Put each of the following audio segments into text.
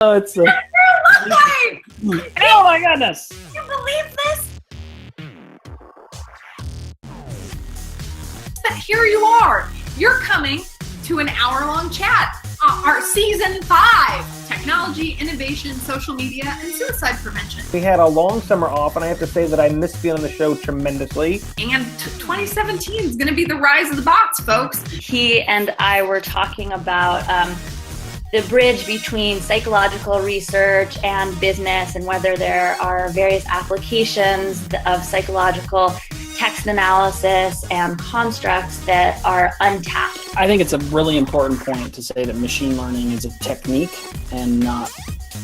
Oh, it's You're alive! Oh my goodness! Can you believe this? But here you are. You're coming to an hour-long chat. Our season 5, technology, innovation, social media, and suicide prevention. We had a long summer off, and I have to say that I missed being on the show tremendously. And 2017 is going to be the rise of the bots, folks. He and I were talking about the bridge between psychological research and business, and whether there are various applications of psychological text analysis and constructs that are untapped. I think it's a really important point to say that machine learning is a technique and not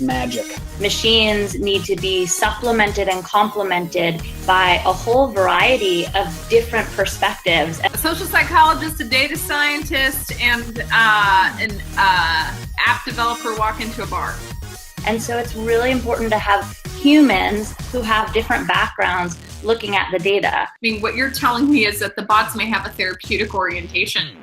magic. Machines need to be supplemented and complemented by a whole variety of different perspectives. A social psychologist, a data scientist, and an app developer walk into a bar. And so it's really important to have humans who have different backgrounds looking at the data. I mean, what you're telling me is that the bots may have a therapeutic orientation.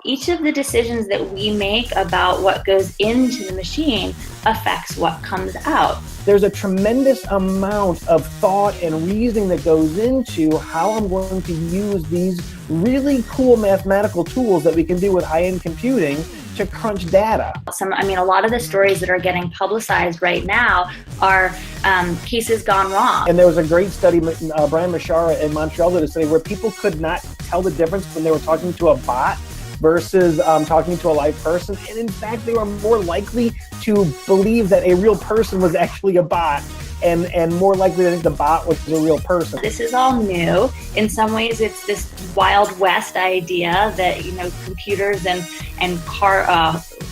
Each of the decisions that we make about what goes into the machine affects what comes out. There's a tremendous amount of thought and reasoning that goes into how I'm going to use these really cool mathematical tools that we can do with high-end computing to crunch data. A lot of the stories that are getting publicized right now are cases gone wrong. And there was a great study, Brian Mashara in Montreal did a study where people could not tell the difference when they were talking to a bot versus talking to a live person. And in fact, they were more likely to believe that a real person was actually a bot and more likely to think the bot was a real person. This is all new. In some ways, it's this Wild West idea that, computers and car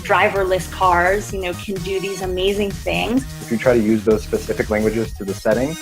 driverless cars, can do these amazing things. If you try to use those specific languages to the setting,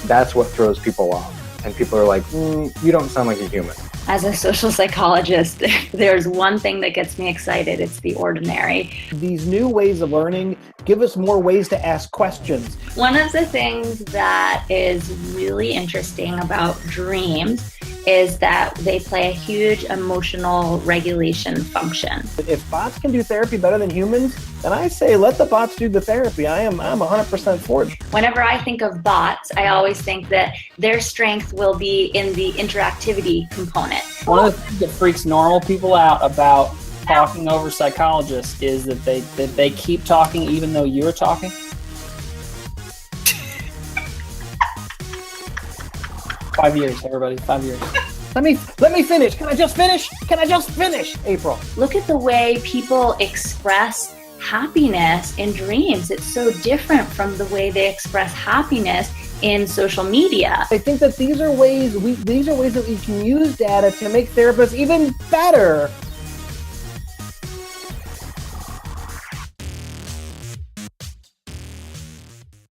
that's what throws people off. And people are like, you don't sound like a human. As a social psychologist, there's one thing that gets me excited. It's the ordinary. These new ways of learning give us more ways to ask questions. One of the things that is really interesting about dreams is that they play a huge emotional regulation function. If bots can do therapy better than humans, then I say let the bots do the therapy. I'm 100% for it. Whenever I think of bots, I always think that their strength will be in the interactivity component. One of the things that freaks normal people out about talking over psychologists is that they keep talking even though you're talking. 5 years, everybody, 5 years. Let me finish. Can I just finish? April. Look at the way people express happiness in dreams. It's so different from the way they express happiness in social media. I think that these are ways that we can use data to make therapists even better